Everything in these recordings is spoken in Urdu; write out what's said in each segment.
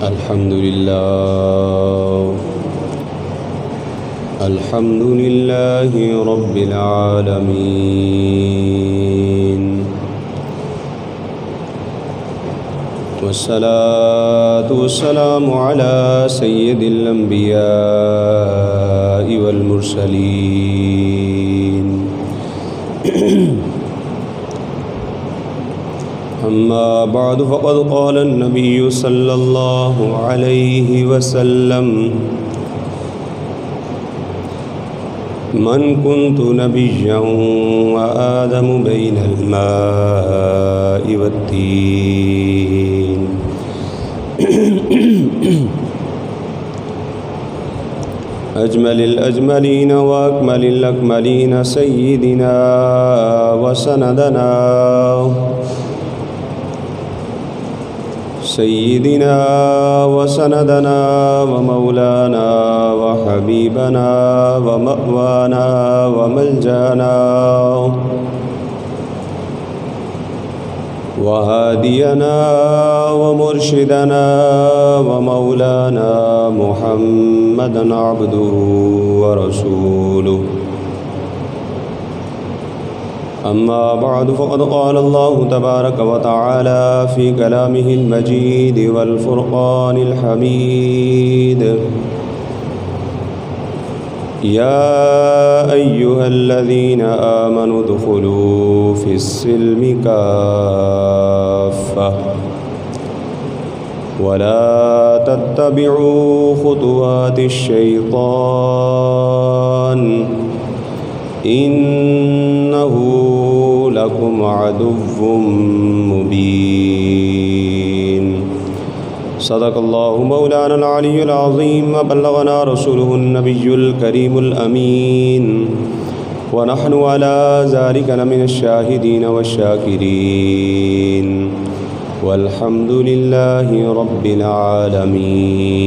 الحمد لله رب العالمين، والصلاة والسلام على سيد الأنبياء والمرسلين. أما بعد فقد قال النبي صلى الله عليه وسلم: من كنت نبيا وآدم بين الماء والطين. أجمل الأجملين وأكمل الأكملين سيدنا وسندنا ومولانا وحبيبنا ومأوانا وملجانا وهادينا ومرشدنا ومولانا محمدا عبده ورسوله. أما بعد فقد قال الله تبارك وتعالى في كلامه المجيد والفرقان الحميد: يا أيها الذين آمنوا ادخلوا في السلم كافة ولا تتبعوا خطوات الشيطان إنه لكم عدو مبين. صدق الله مولانا العلي العظيم، وبلغنا رسوله النبي الكريم الأمين، ونحن على ذلك لمن الشاهدين والشاكرين، والحمد لله رب العالمين.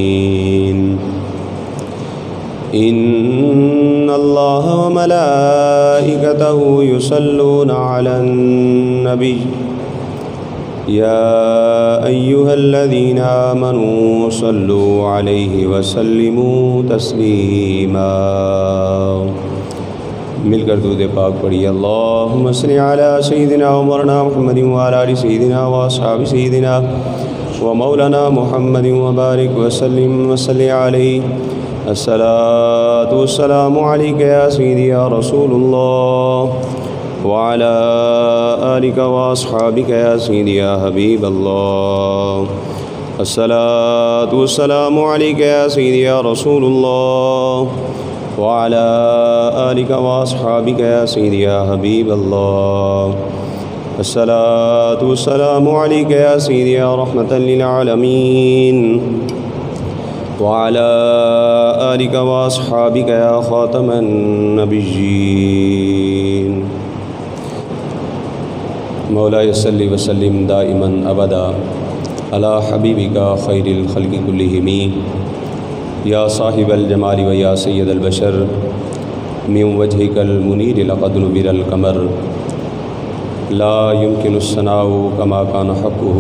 إن الله وملائكته يصلون على النبي يا أيها الذين آمنوا صلوا عليه وسلموا تسليما. مل کر درود پاک پڑھیے: اللہم صلی علی سیدنا ومولانا محمد وعلی آل سیدنا واصحاب سیدنا ومولانا محمد وبارک وسلم وصلی علیہ. الصلاة والسلام عليك يا سيدي يا رسول الله، وعلى آلك وأصحابك يا سيدي يا حبيب الله. الصلاة والسلام عليك يا سيدي يا رسول الله، وعلى آلك وأصحابك يا سيدي يا حبيب الله. الصلاة والسلام عليك يا سيدي يا رحمة للعالمين، وعلى آلك وأصحابك يا خاتم النبيين. مولاي صل وسلم دائما أبدا على حبيبك خير الخلق كلهم، يا صاحب الجمال ويا سيد البشر، من وجهك المنير لقد نبر القمر، لا يمكن الثناء كما كان حقه.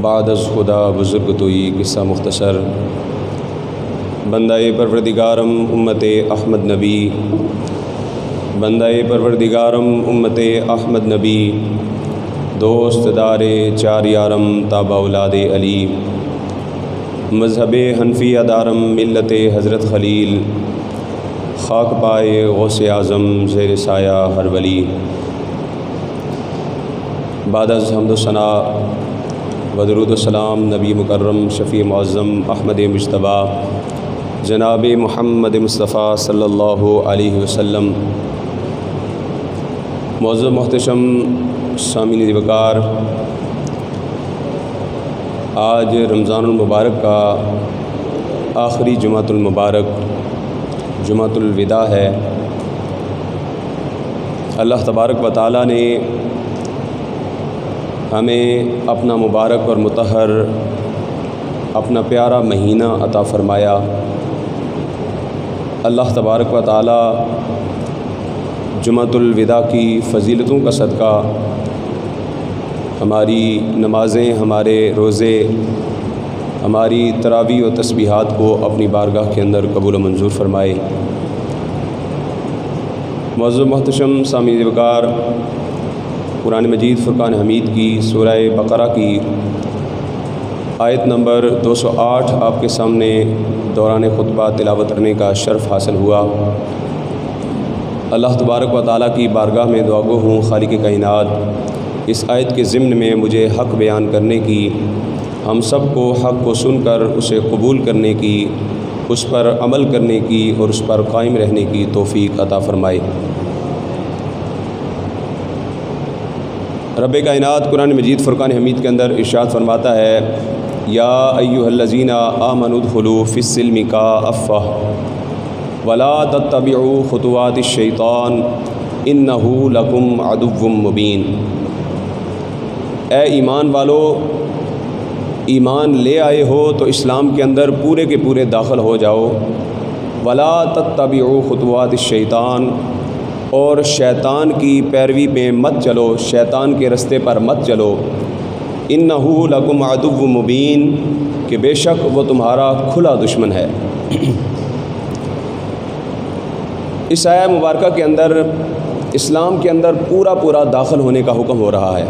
بعد از خدا بزرگ تو یہ قصہ مختصر. بندہ پروردگارم امت احمد نبی، بندہ پروردگارم امت احمد نبی، دوست دار چار یارم تابع اولاد علی، مذہب حنفیہ دارم ملت حضرت خلیل، خاک پائے غوث اعظم زیر سایہ ہر ولی. بعد از حمد و ثنا و درود و سلام نبی مکرم شفیع معظم احمد مجتبیٰ جناب محمد مصطفیٰ صلی اللہ علیہ وسلم. معزز محتشم سامعین وقار، آج رمضان المبارک کا آخری جمعۃ المبارک، جمعۃ الوداع ہے. اللہ تبارک و تعالیٰ نے ہمیں اپنا مبارک اور مطہر اپنا پیارا مہینہ عطا فرمایا. اللہ تبارک و تعالی جمعۃ الوداع کی فضیلتوں کا صدقہ ہماری نمازیں، ہمارے روزے، ہماری تراویح و تسبیحات کو اپنی بارگاہ کے اندر قبول و منظور فرمائے۔ معزز محتشم سامعین وقار، قرآن مجید فرقان حمید کی سورہ بقرہ کی آیت نمبر 208 آپ کے سامنے دوران خطبہ تلاوت کرنے کا شرف حاصل ہوا۔ اللہ تبارک و تعالیٰ کی بارگاہ میں دعا گو ہوں خالق کائنات، اس آیت کے ضمن میں مجھے حق بیان کرنے کی، ہم سب کو حق کو سن کر اسے قبول کرنے کی، اس پر عمل کرنے کی اور اس پر قائم رہنے کی توفیق عطا فرمائے۔ رب کائنات قرآن مجید فرقان حمید کے اندر ارشاد فرماتا ہے، یا ایھا الذین آمنوا ادخلوا فی السلم کافۃ ولا تتبعوا خطوات الشیطان انہ لکم عدو مبین۔ اے ایمان والو، ایمان لے آئے ہو تو اسلام کے اندر پورے کے پورے داخل ہو جاؤ۔ ولا تتبعوا خطوات الشیطان، اور شیطان کی پیروی میں مت چلو، شیطان کے رستے پر مت چلو۔ انہ لکم عدو مبین، کہ بے شک وہ تمہارا کھلا دشمن ہے۔ اس آیہ مبارکہ کے اندر اسلام کے اندر پورا داخل ہونے کا حکم ہو رہا ہے،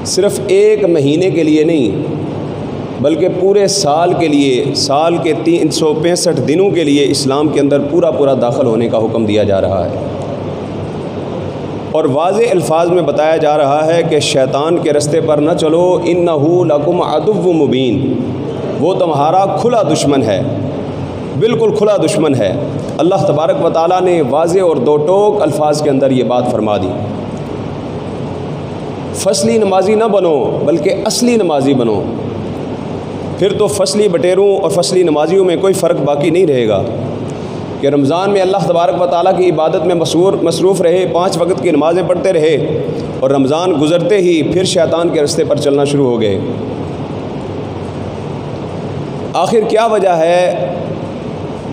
صرف ایک مہینے کے لیے نہیں بلکہ پورے سال کے لیے، سال کے 365 دنوں کے لیے اسلام کے اندر پورا داخل ہونے کا حکم دیا جا رہا ہے، اور واضح الفاظ میں بتایا جا رہا ہے کہ شیطان کے رستے پر نہ چلو، انہ لکم عدو مبین، وہ تمہارا کھلا دشمن ہے، بالکل کھلا دشمن ہے۔ اللہ تبارک و تعالیٰ نے واضح اور دو ٹوک الفاظ کے اندر یہ بات فرما دی۔ فصلی نمازی نہ بنو بلکہ اصلی نمازی بنو، پھر تو فصلی بٹیروں اور فصلی نمازیوں میں کوئی فرق باقی نہیں رہے گا کہ رمضان میں اللہ تبارک و تعالیٰ کی عبادت میں مصروف رہے، 5 وقت کی نمازیں پڑھتے رہے، اور رمضان گزرتے ہی پھر شیطان کے رستے پر چلنا شروع ہو گئے۔ آخر کیا وجہ ہے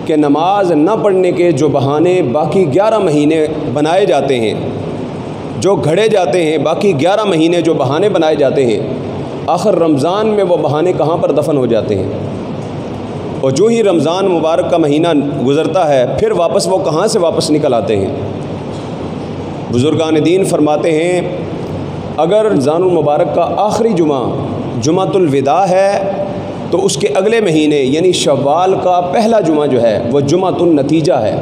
کہ نماز نہ پڑھنے کے جو بہانے باقی 11 مہینے بنائے جاتے ہیں، جو گھڑے جاتے ہیں، باقی 11 مہینے جو بہانے بنائے جاتے ہیں، آخر رمضان میں وہ بہانے کہاں پر دفن ہو جاتے ہیں؟ اور جو ہی رمضان مبارک کا مہینہ گزرتا ہے پھر واپس وہ کہاں سے واپس نکل آتے ہیں؟ بزرگان دین فرماتے ہیں، اگر رمضان المبارک کا آخری جمعہ جمعۃ الوداع ہے تو اس کے اگلے مہینے یعنی شوال کا پہلا جمعہ جو ہے وہ جمعۃ النتیجہ ہے۔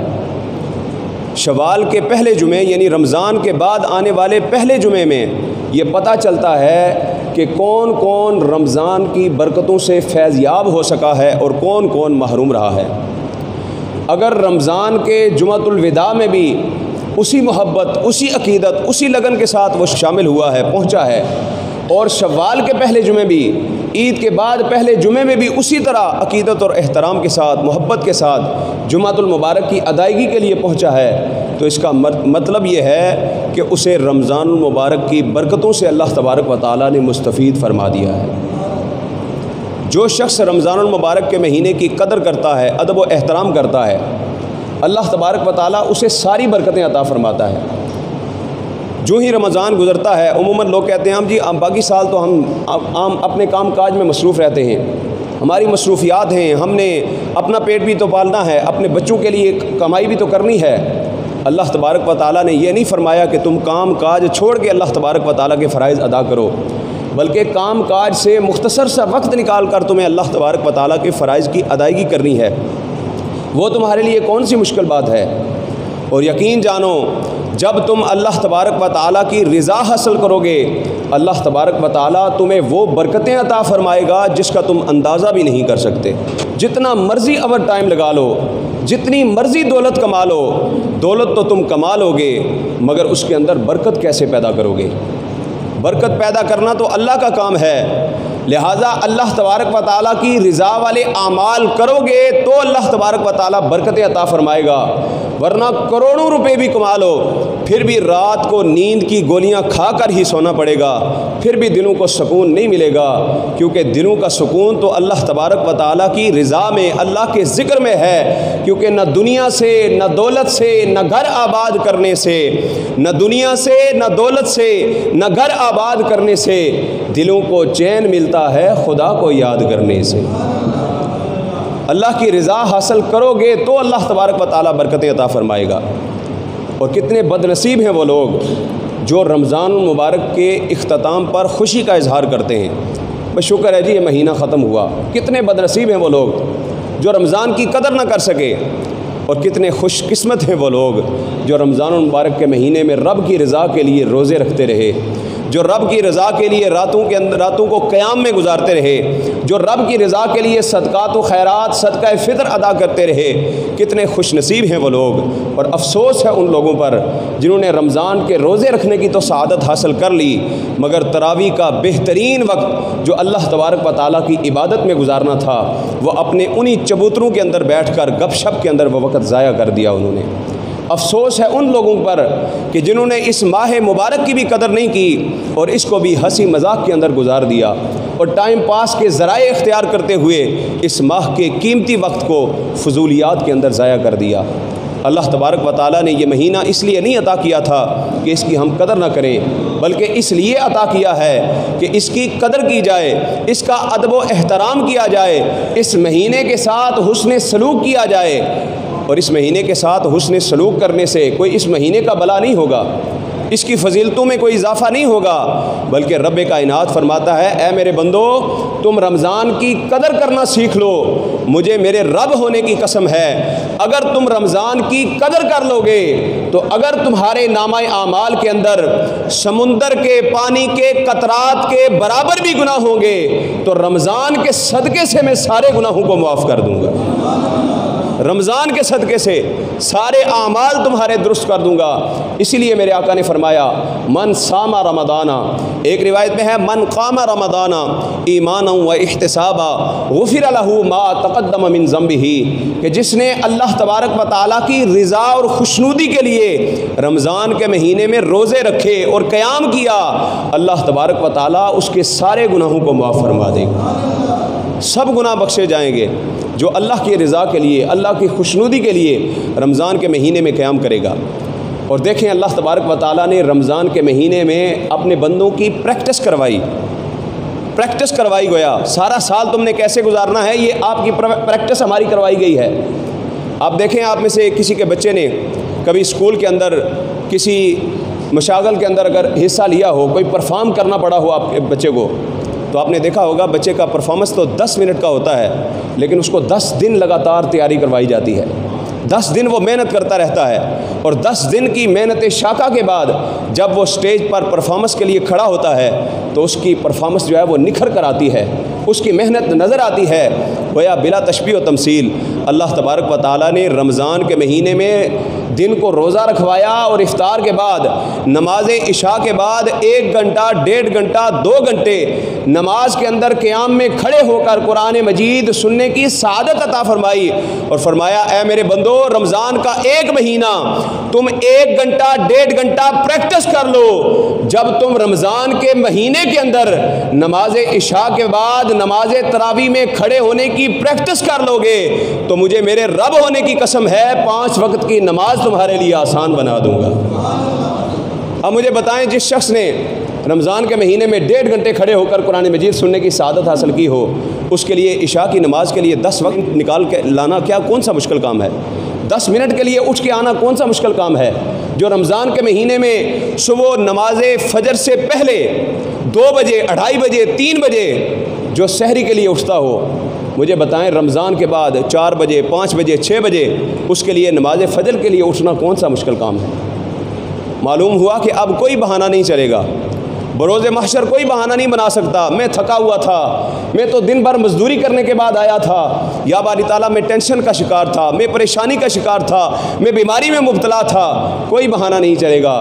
شوال کے پہلے جمعے یعنی رمضان کے بعد آنے والے پہلے جمعے میں یہ پتہ چلتا ہے کہ کون کون رمضان کی برکتوں سے فیض یاب ہو سکا ہے اور کون کون محروم رہا ہے۔ اگر رمضان کے جمعۃ الوداع میں بھی اسی محبت، اسی عقیدت، اسی لگن کے ساتھ وہ شامل ہوا ہے، پہنچا ہے، اور شوال کے پہلے جمعے بھی، عید کے بعد پہلے جمعے میں بھی اسی طرح عقیدت اور احترام کے ساتھ، محبت کے ساتھ جمعۃ المبارک کی ادائیگی کے لیے پہنچا ہے، تو اس کا مطلب یہ ہے کہ اسے رمضان المبارک کی برکتوں سے اللہ تبارک و تعالیٰ نے مستفید فرما دیا ہے۔ جو شخص رمضان المبارک کے مہینے کی قدر کرتا ہے، ادب و احترام کرتا ہے، اللہ تبارک و تعالیٰ اسے ساری برکتیں عطا فرماتا ہے۔ جو ہی رمضان گزرتا ہے عموماً لوگ کہتے ہیں ہم جی باقی سال تو ہم اپنے کام کاج میں مصروف رہتے ہیں، ہماری مصروفیات ہیں، ہم نے اپنا پیٹ بھی تو پالنا ہے، اپنے بچوں کے لیے کمائی بھی تو کرنی ہے۔ اللہ تبارک و تعالیٰ نے یہ نہیں فرمایا کہ تم کام کاج چھوڑ کے اللہ تبارک و تعالیٰ کے فرائض ادا کرو، بلکہ کام کاج سے مختصر سا وقت نکال کر تمہیں اللہ تبارک و تعالیٰ کے فرائض کی ادائیگی کرنی ہے۔ وہ تمہارے لیے کون سی مشکل بات ہے؟ اور یقین جانو، جب تم اللہ تبارک و تعالیٰ کی رضا حاصل کرو گے، اللہ تبارک و تعالیٰ تمہیں وہ برکتیں عطا فرمائے گا جس کا تم اندازہ بھی نہیں کر سکتے۔ جتنا مرضی اوور ٹائم لگا لو، جتنی مرضی دولت کما لو، دولت تو تم کما لو گے مگر اس کے اندر برکت کیسے پیدا کرو گے؟ برکت پیدا کرنا تو اللہ کا کام ہے، لہٰذا اللہ تبارک و تعالیٰ کی رضا والے اعمال کرو گے تو اللہ تبارک و تعالیٰ برکتیں عطا فرمائے گا، ورنہ کروڑوں روپے بھی کما لو پھر بھی رات کو نیند کی گولیاں کھا کر ہی سونا پڑے گا، پھر بھی دلوں کو سکون نہیں ملے گا، کیونکہ دلوں کا سکون تو اللہ تبارک و تعالیٰ کی رضا میں، اللہ کے ذکر میں ہے۔ کیونکہ نہ دنیا سے، نہ دولت سے، نہ گھر آباد کرنے سے، نہ دنیا سے، نہ دولت سے، نہ گھر آباد کرنے سے دلوں کو چین ملتا ہے خدا کو یاد کرنے سے۔ اللہ کی رضا حاصل کرو گے تو اللہ تبارک و تعالیٰ برکتیں عطا فرمائے گا۔ اور کتنے بد نصیب ہیں وہ لوگ جو رمضان المبارک کے اختتام پر خوشی کا اظہار کرتے ہیں، بس شکر ہے جی یہ مہینہ ختم ہوا۔ کتنے بد نصیب ہیں وہ لوگ جو رمضان کی قدر نہ کر سکے، اور کتنے خوش قسمت ہیں وہ لوگ جو رمضان المبارک کے مہینے میں رب کی رضا کے لیے روزے رکھتے رہے، جو رب کی رضا کے لیے راتوں کو قیام میں گزارتے رہے، جو رب کی رضا کے لیے صدقات و خیرات، صدقہ فطر ادا کرتے رہے۔ کتنے خوش نصیب ہیں وہ لوگ، اور افسوس ہے ان لوگوں پر جنہوں نے رمضان کے روزے رکھنے کی تو سعادت حاصل کر لی، مگر تراویح کا بہترین وقت جو اللہ تبارک و تعالیٰ کی عبادت میں گزارنا تھا وہ اپنے انہی چبوتروں کے اندر بیٹھ کر گپ شپ کے اندر وہ وقت ضائع کر دیا انہوں نے۔ افسوس ہے ان لوگوں پر کہ جنہوں نے اس ماہ مبارک کی بھی قدر نہیں کی اور اس کو بھی ہنسی مذاق کے اندر گزار دیا، اور ٹائم پاس کے ذرائع اختیار کرتے ہوئے اس ماہ کے قیمتی وقت کو فضولیات کے اندر ضائع کر دیا۔ اللہ تبارک و تعالیٰ نے یہ مہینہ اس لیے نہیں عطا کیا تھا کہ اس کی ہم قدر نہ کریں، بلکہ اس لیے عطا کیا ہے کہ اس کی قدر کی جائے، اس کا ادب و احترام کیا جائے، اس مہینے کے ساتھ حسن سلوک کیا جائے۔ اور اس مہینے کے ساتھ حسن سلوک کرنے سے کوئی اس مہینے کا بلا نہیں ہوگا، اس کی فضیلتوں میں کوئی اضافہ نہیں ہوگا، بلکہ رب کائنات فرماتا ہے اے میرے بندو تم رمضان کی قدر کرنا سیکھ لو، مجھے میرے رب ہونے کی قسم ہے اگر تم رمضان کی قدر کر لو گے تو اگر تمہارے نامہ اعمال کے اندر سمندر کے پانی کے قطرات کے برابر بھی گناہ ہوں گے تو رمضان کے صدقے سے میں سارے گناہوں کو معاف کر دوں گا، رمضان کے صدقے سے سارے اعمال تمہارے درست کر دوں گا۔ اسی لیے میرے آقا نے فرمایا من صام رمضان، ایک روایت میں ہے من قام رمضان ایمانا و احتسابا غفر له ما تقدم من ذنبه، کہ جس نے اللہ تبارک و تعالیٰ کی رضا اور خوشنودی کے لیے رمضان کے مہینے میں روزے رکھے اور قیام کیا، اللہ تبارک و تعالیٰ اس کے سارے گناہوں کو معاف فرما دے گا، سب گناہ بخشے جائیں گے جو اللہ کی رضا کے لیے، اللہ کی خوشنودی کے لیے رمضان کے مہینے میں قیام کرے گا۔ اور دیکھیں اللہ تبارک و تعالیٰ نے رمضان کے مہینے میں اپنے بندوں کی پریکٹس کروائی گویا سارا سال تم نے کیسے گزارنا ہے یہ آپ کی پریکٹس ہماری کروائی گئی ہے۔ آپ دیکھیں آپ میں سے کسی کے بچے نے کبھی اسکول کے اندر کسی مشاغل کے اندر اگر حصہ لیا ہو، کوئی پرفارم کرنا پڑا ہو آپ کے بچے کو، تو آپ نے دیکھا ہوگا بچے کا پرفارمنس تو 10 منٹ کا ہوتا ہے لیکن اس کو 10 دن لگاتار تیاری کروائی جاتی ہے، 10 دن وہ محنت کرتا رہتا ہے، اور 10 دن کی محنت شاقہ کے بعد جب وہ سٹیج پر پرفارمنس کے لیے کھڑا ہوتا ہے تو اس کی پرفارمنس جو ہے وہ نکھر کر آتی ہے، اس کی محنت نظر آتی ہے، گویا بلا تشبیہ و تمثیل اللہ تبارک و تعالیٰ نے رمضان کے مہینے میں دن کو روزہ رکھوایا، اور افطار کے بعد نماز عشاء کے بعد 1 گھنٹہ 1.5 گھنٹہ 2 گھنٹے نماز کے اندر قیام میں کھڑے ہو کر قرآن مجید سننے کی سعادت عطا فرمائی، اور فرمایا اے میرے بندو رمضان کا 1 مہینہ تم 1 گھنٹہ 1.5 گھنٹہ پریکٹس کر لو، جب تم رمضان کے مہینے کے اندر نماز عشاء کے بعد نماز تراویح میں کھڑے ہونے کی پریکٹس کر لو گے تو مجھے میرے رب ہونے کی قسم ہے 5 وقت کی نماز تمہارے لیے آسان بنا دوں گا۔ اب مجھے بتائیں جس شخص نے رمضان کے مہینے میں 1.5 گھنٹے کھڑے ہو کر قرآن مجید سننے کی سعادت حاصل کی ہو، اس کے لیے عشاء کی نماز کے لیے 10 وقت نکال کے لانا کون سا مشکل کام ہے؟ 10 منٹ کے لیے اٹھ کے آنا کون سا مشکل کام ہے؟ جو رمضان کے مہینے میں صبح نماز فجر سے پہلے 2 بجے 2:30 بجے 3 بجے جو سحری کے لیے اٹھتا ہو، مجھے بتائیں رمضان کے بعد 4 بجے 5 بجے 6 بجے اس کے لیے نماز فجر کے لیے اٹھنا کون سا مشکل کام ہے؟ معلوم ہوا کہ اب کوئی بہانہ نہیں چلے گا، بروز محشر کوئی بہانہ نہیں بنا سکتا، میں تھکا ہوا تھا، میں تو دن بھر مزدوری کرنے کے بعد آیا تھا، یا باری تعالیٰ میں ٹینشن کا شکار تھا، میں پریشانی کا شکار تھا، میں بیماری میں مبتلا تھا، کوئی بہانہ نہیں چلے گا۔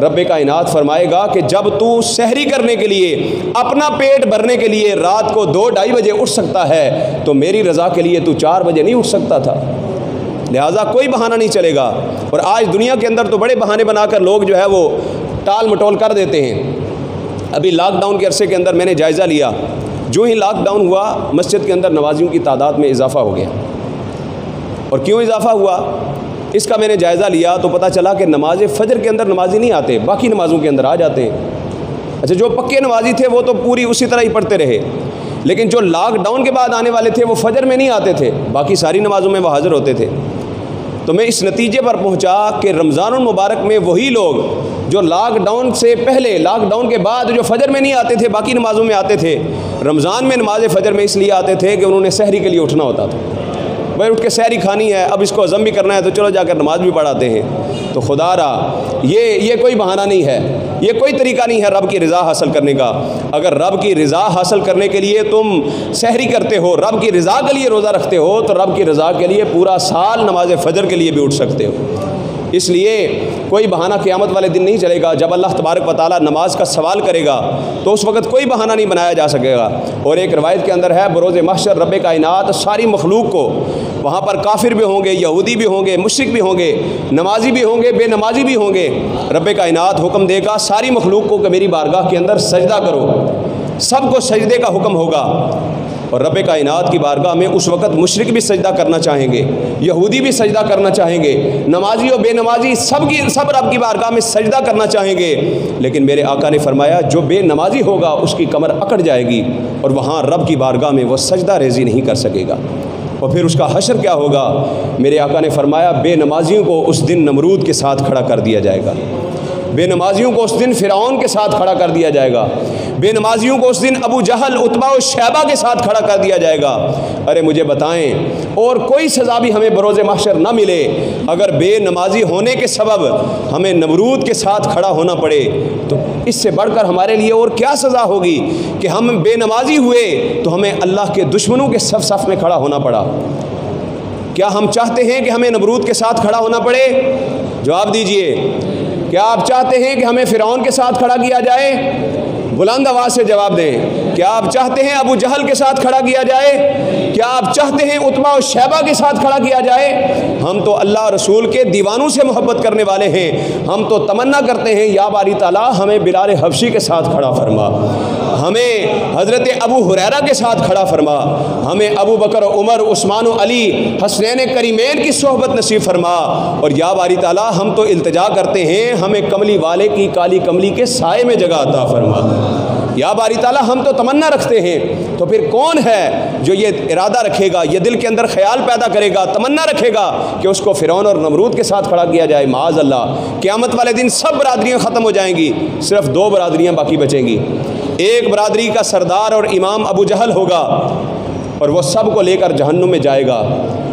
رب کائنات فرمائے گا کہ جب تو سحری کرنے کے لیے اپنا پیٹ بھرنے کے لیے رات کو 2-2:30 بجے اٹھ سکتا ہے تو میری رضا کے لیے تو 4 بجے نہیں اٹھ سکتا تھا؟ لہٰذا کوئی بہانہ نہیں چلے گا۔ اور آج دنیا کے اندر تو بڑے بہانے بنا کر لوگ جو ہے وہ ٹال مٹول کر دیتے ہیں۔ ابھی لاک ڈاؤن کے عرصے کے اندر میں نے جائزہ لیا، جو ہی لاک ڈاؤن ہوا مسجد کے اندر نمازیوں کی تعداد میں اضافہ ہو گیا۔ اور کیوں اضافہ ہوا اس کا میں نے جائزہ لیا تو پتہ چلا کہ نماز فجر کے اندر نمازی نہیں آتے، باقی نمازوں کے اندر آ جاتے ہیں۔ اچھا، جو پکے نمازی تھے وہ تو پوری اسی طرح ہی پڑھتے رہے، لیکن جو لاک ڈاؤن کے بعد آنے والے تھے وہ فجر میں نہیں آتے تھے، باقی ساری نمازوں میں وہ حاضر ہوتے تھے۔ تو میں اس نتیجے پر پہنچا کہ رمضان المبارک میں وہی لوگ جو لاک ڈاؤن سے پہلے، لاک ڈاؤن کے بعد جو فجر میں نہیں آتے تھے باقی نمازوں میں آتے تھے، رمضان میں نماز فجر میں اس لیے آتے تھے کہ انہوں نے سحری کے لیے اٹھنا ہوتا تھا۔ بھائی اٹھ کے سحری کھانی ہے، اب اس کو ہضم بھی کرنا ہے تو چلو جا کر نماز بھی پڑھاتے ہیں۔ تو خدا را یہ کوئی بہانہ نہیں ہے، یہ کوئی طریقہ نہیں ہے رب کی رضا حاصل کرنے کا۔ اگر رب کی رضا حاصل کرنے کے لیے تم سحری کرتے ہو، رب کی رضا کے لیے روزہ رکھتے ہو، تو رب کی رضا کے لیے پورا سال نماز فجر کے لیے بھی اٹھ سکتے ہو۔ اس لیے کوئی بہانہ قیامت والے دن نہیں چلے گا۔ جب اللہ تبارک و تعالیٰ نماز کا سوال کرے گا تو اس وقت کوئی بہانہ نہیں بنایا جا سکے گا۔ اور ایک روایت کے اندر ہے بروز محشر رب کائنات ساری مخلوق کو، وہاں پر کافر بھی ہوں گے، یہودی بھی ہوں گے، مشرک بھی ہوں گے، نمازی بھی ہوں گے، بے نمازی بھی ہوں گے، رب کائنات حکم دے گا ساری مخلوق کو کہ میری بارگاہ کے اندر سجدہ کرو۔ سب کو سجدے کا حکم ہوگا، اور رب کائنات کی بارگاہ میں اس وقت مشرک بھی سجدہ کرنا چاہیں گے، یہودی بھی سجدہ کرنا چاہیں گے، نمازی و بے نمازی سب رب کی بارگاہ میں سجدہ کرنا چاہیں گے۔ لیکن میرے آقا نے فرمایا جو بے نمازی ہوگا اس کی کمر اکڑ جائے گی اور وہاں رب کی بارگاہ میں وہ سجدہ ریزی نہیں کر سکے گا۔ اور پھر اس کا حشر کیا ہوگا؟ میرے آقا نے فرمایا بے نمازیوں کو اس دن نمرود کے ساتھ کھڑا کر دیا جائے گا، بے نمازیوں کو اس دن فرعون کے ساتھ کھڑا کر دیا جائے گا، بے نمازیوں کو اس دن ابو جہل، عتبہ و شیبہ کے ساتھ کھڑا کر دیا جائے گا۔ ارے مجھے بتائیں اور کوئی سزا بھی ہمیں بروز محشر نہ ملے، اگر بے نمازی ہونے کے سبب ہمیں نمرود کے ساتھ کھڑا ہونا پڑے تو اس سے بڑھ کر ہمارے لیے اور کیا سزا ہوگی کہ ہم بے نمازی ہوئے تو ہمیں اللہ کے دشمنوں کے صف میں کھڑا ہونا پڑا۔ کیا ہم چاہتے ہیں کہ ہمیں نمرود کے ساتھ کھڑا ہونا پڑے؟ جواب دیجئے، کیا آپ چاہتے ہیں کہ ہمیں فرعون کے ساتھ کھڑا کیا جائے؟ بلند آواز سے جواب دیں۔ کیا آپ چاہتے ہیں ابو جہل کے ساتھ کھڑا کیا جائے؟ کیا آپ چاہتے ہیں عتبہ و شیبہ کے ساتھ کھڑا کیا جائے؟ ہم تو اللہ رسول کے دیوانوں سے محبت کرنے والے ہیں، ہم تو تمنا کرتے ہیں یا باری تعالیٰ ہمیں بلال حبشی کے ساتھ کھڑا فرما، ہمیں حضرت ابو ہریرہ کے ساتھ کھڑا فرما، ہمیں ابو بکر و عمر، عثمان و علی، حسنین کریمین کی صحبت نصیب فرما، اور یا باری تعالیٰ ہم تو التجا کرتے ہیں ہمیں کملی والے کی کالی کملی کے سائے میں جگہ عطا فرما۔ یا باری تعالیٰ ہم تو تمنا رکھتے ہیں، تو پھر کون ہے جو یہ ارادہ رکھے گا، یہ دل کے اندر خیال پیدا کرے گا، تمنا رکھے گا کہ اس کو فرعون اور نمرود کے ساتھ کھڑا کیا جائے؟ معاذ اللہ، قیامت والے دن سب برادریاں ختم ہو جائیں گی، صرف 2 برادریاں باقی بچیں گی۔ ایک برادری کا سردار اور امام ابو جہل ہوگا اور وہ سب کو لے کر جہنم میں جائے گا،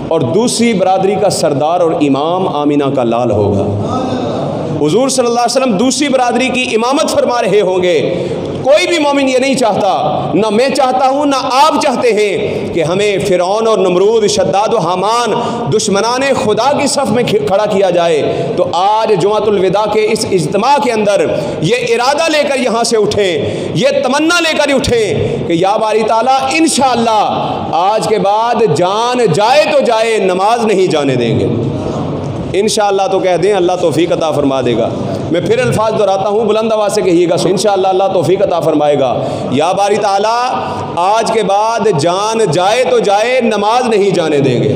اور دوسری برادری کا سردار اور امام آمینہ کا لال ہوگا۔ حضور صلی اللہ علیہ وسلم دوسری برادری کی امامت فرما رہے ہوں گے۔ کوئی بھی مومن یہ نہیں چاہتا، نہ میں چاہتا ہوں نہ آپ چاہتے ہیں کہ ہمیں فرعون اور نمرود، شداد و حامان، دشمنان خدا کی صف میں کھڑا کیا جائے۔ تو آج جمعۃ الوداع کے اس اجتماع کے اندر یہ ارادہ لے کر یہاں سے اٹھیں، یہ تمنا لے کر اٹھیں کہ یا باری تعالیٰ انشاءاللہ آج کے بعد جان جائے تو جائے، نماز نہیں جانے دیں گے۔ انشاءاللہ تو کہہ دیں، اللہ توفیق عطا فرما دے گا۔ میں پھر الفاظ دہراتا ہوں، بلند آواز سے کہیے گا، انشاءاللہ اللہ توفیق عطا فرمائے گا۔ یا باری تعالیٰ آج کے بعد جان جائے تو جائے، نماز نہیں جانے دیں گے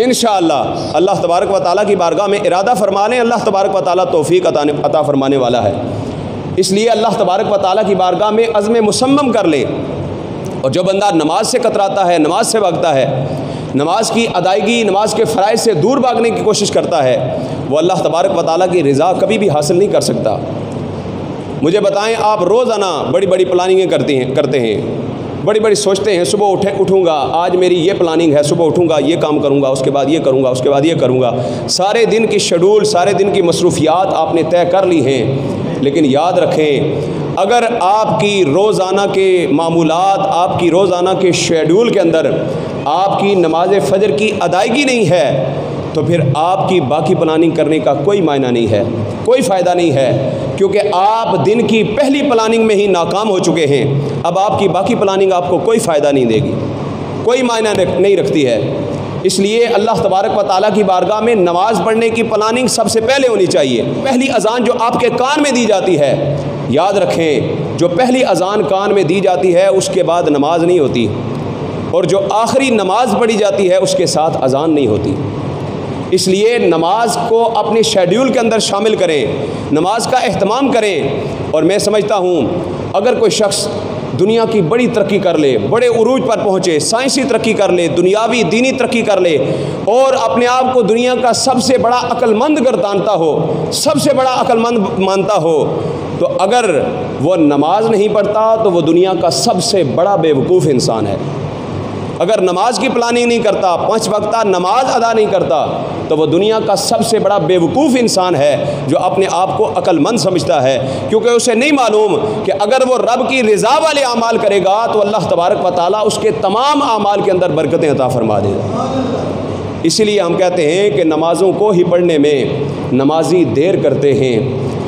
انشاءاللہ۔ اللہ تبارک و تعالیٰ کی بارگاہ میں ارادہ فرما لیں، اللہ تبارک و تعالیٰ توفیق عطا فرمانے والا ہے۔ اس لیے اللہ تبارک و تعالیٰ کی بارگاہ میں عزم مصمم کر لیں۔ اور جو بندہ نماز سے کتراتا ہے، نماز سے بھاگتا ہے، نماز کی ادائیگی، نماز کے فرائض سے دور بھاگنے کی کوشش کرتا ہے، وہ اللہ تبارک و تعالیٰ کی رضا کبھی بھی حاصل نہیں کر سکتا۔ مجھے بتائیں، آپ روزانہ بڑی بڑی پلاننگیں کرتے ہیں، بڑی بڑی سوچتے ہیں، صبح اٹھوں گا، آج میری یہ پلاننگ ہے، صبح اٹھوں گا یہ کام کروں گا، اس کے بعد یہ کروں گا، اس کے بعد یہ کروں گا۔ سارے دن کی شیڈول، سارے دن کی مصروفیات آپ نے طے کر لی ہیں، لیکن یاد رکھیں اگر آپ کی روزانہ کے معمولات، آپ کی روزانہ کے شیڈول کے اندر آپ کی نماز فجر کی ادائیگی نہیں ہے تو پھر آپ کی باقی پلاننگ کرنے کا کوئی معنی نہیں ہے، کوئی فائدہ نہیں ہے، کیونکہ آپ دن کی پہلی پلاننگ میں ہی ناکام ہو چکے ہیں۔ اب آپ کی باقی پلاننگ آپ کو کوئی فائدہ نہیں دے گی، کوئی معنی نہیں رکھتی ہے۔ اس لیے اللہ تبارک و تعالیٰ کی بارگاہ میں نماز پڑھنے کی پلاننگ سب سے پہلے ہونی چاہیے۔ پہلی اذان جو آپ کے کان میں دی جاتی ہے، یاد رکھیں جو پہلی اذان کان میں دی جاتی ہے اس کے بعد نماز نہیں ہوتی، اور جو آخری نماز پڑھی جاتی ہے اس کے ساتھ اذان نہیں ہوتی۔ اس لیے نماز کو اپنے شیڈیول کے اندر شامل کریں، نماز کا اہتمام کریں۔ اور میں سمجھتا ہوں اگر کوئی شخص دنیا کی بڑی ترقی کر لے، بڑے عروج پر پہنچے، سائنسی ترقی کر لے، دنیاوی دینی ترقی کر لے، اور اپنے آپ کو دنیا کا سب سے بڑا عقل مند گردانتا ہو، سب سے بڑا عقل مند مانتا ہو، تو اگر وہ نماز نہیں پڑھتا تو وہ دنیا کا سب سے بڑا بے وقوف انسان ہے۔ اگر نماز کی پلاننگ نہیں کرتا، 5 وقتہ نماز ادا نہیں کرتا، تو وہ دنیا کا سب سے بڑا بے وقوف انسان ہے جو اپنے آپ کو عقل مند سمجھتا ہے، کیونکہ اسے نہیں معلوم کہ اگر وہ رب کی رضا والے اعمال کرے گا تو اللہ تبارک و تعالیٰ اس کے تمام اعمال کے اندر برکتیں عطا فرما دے گا۔ اسی لیے ہم کہتے ہیں کہ نمازوں کو ہی پڑھنے میں نمازی دیر کرتے ہیں،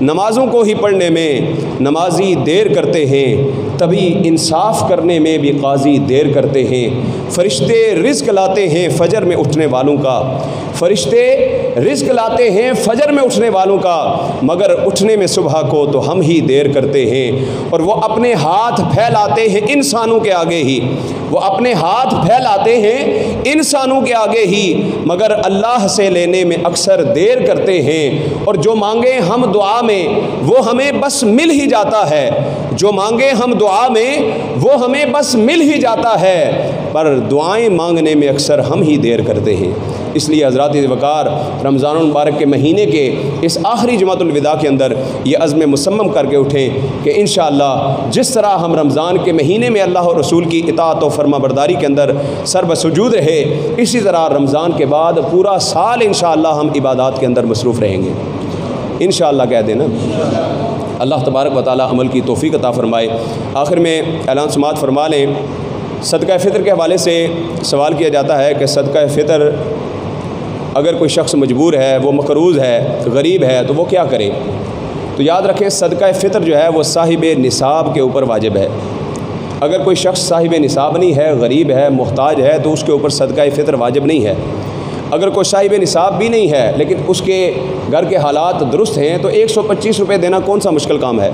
نمازوں کو ہی پڑھنے میں نمازی دیر کرتے ہیں، تبھی انصاف کرنے میں بھی قاضی دیر کرتے ہیں۔ فرشتے رزق لاتے ہیں فجر میں اٹھنے والوں کا، فرشتے رزق لاتے ہیں فجر میں اٹھنے والوں کا، مگر اٹھنے میں صبح کو تو ہم ہی دیر کرتے ہیں۔ اور وہ اپنے ہاتھ پھیلاتے ہیں انسانوں کے آگے ہی، وہ اپنے ہاتھ پھیلاتے ہیں انسانوں کے آگے ہی، مگر اللہ سے لینے میں اکثر دیر کرتے ہیں۔ اور جو مانگے ہم دعا میں وہ ہمیں بس مل ہی جاتا ہے، جو مانگے ہم دعا میں وہ ہمیں بس مل ہی جاتا ہے، پر دعائیں مانگنے میں اکثر ہم ہی دیر کرتے ہیں۔ اس لیے حضرات وقار رمضان المبارک کے مہینے کے اس آخری جمعۃ الوداع کے اندر یہ عزم مصمم کر کے اٹھیں کہ انشاءاللہ جس طرح ہم رمضان کے مہینے میں اللہ اور رسول کی اطاعت و فرما برداری کے اندر سر بسجود رہے، اسی طرح رمضان کے بعد پورا سال انشاءاللہ ہم عبادات کے اندر مصروف رہیں گے انشاءاللہ، کہہ دینا۔ اللہ تبارک و تعالیٰ عمل کی توفیق عطا فرمائے۔ آخر میں اعلان سماعت فرما لیں۔ صدقہ فطر کے حوالے سے سوال کیا جاتا ہے کہ صدقہ فطر اگر کوئی شخص مجبور ہے، وہ مقروض ہے، غریب ہے، تو وہ کیا کرے؟ تو یاد رکھیں صدقہ فطر جو ہے وہ صاحب نصاب کے اوپر واجب ہے۔ اگر کوئی شخص صاحب نصاب نہیں ہے، غریب ہے، محتاج ہے، تو اس کے اوپر صدقہ فطر واجب نہیں ہے۔ اگر کوئی صاحب نصاب بھی نہیں ہے لیکن اس کے گھر کے حالات درست ہیں تو 125 روپے دینا کون سا مشکل کام ہے؟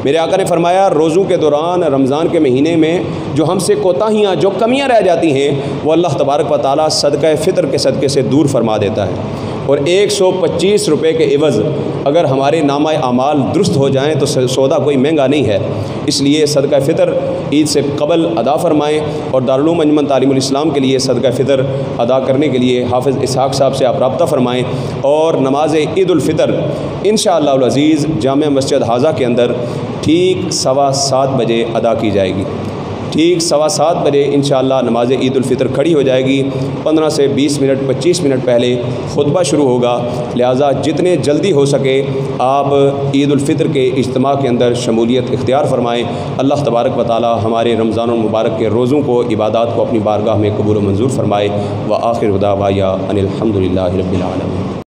میرے آقا نے فرمایا روزوں کے دوران رمضان کے مہینے میں جو ہم سے کوتاہیاں، جو کمیاں رہ جاتی ہیں، وہ اللہ تبارک و تعالیٰ صدقہ فطر کے صدقے سے دور فرما دیتا ہے۔ اور 125 روپے کے عوض اگر ہمارے نامہ اعمال درست ہو جائیں تو سودا کوئی مہنگا نہیں ہے۔ اس لیے صدقہ فطر عید سے قبل ادا فرمائیں، اور دارالعلوم انجمن تعلیم الاسلام کے لیے صدقہ فطر ادا کرنے کے لیے حافظ اسحاق صاحب سے آپ رابطہ فرمائیں۔ اور نماز عید الفطر انشاءاللہ العزیز جامع مسجد حاضہ کے اندر ٹھیک 7:15 بجے ادا کی جائے گی۔ ٹھیک 7:15 بجے انشاءاللہ نماز عید الفطر کھڑی ہو جائے گی۔ 15 سے 20 منٹ 25 منٹ پہلے خطبہ شروع ہوگا، لہٰذا جتنے جلدی ہو سکے آپ عید الفطر کے اجتماع کے اندر شمولیت اختیار فرمائیں۔ اللہ تبارک و تعالی ہمارے رمضان المبارک کے روزوں کو، عبادات کو اپنی بارگاہ میں قبول و منظور فرمائے۔ وآخر دعوانا ان الحمد للہ رب العالمین۔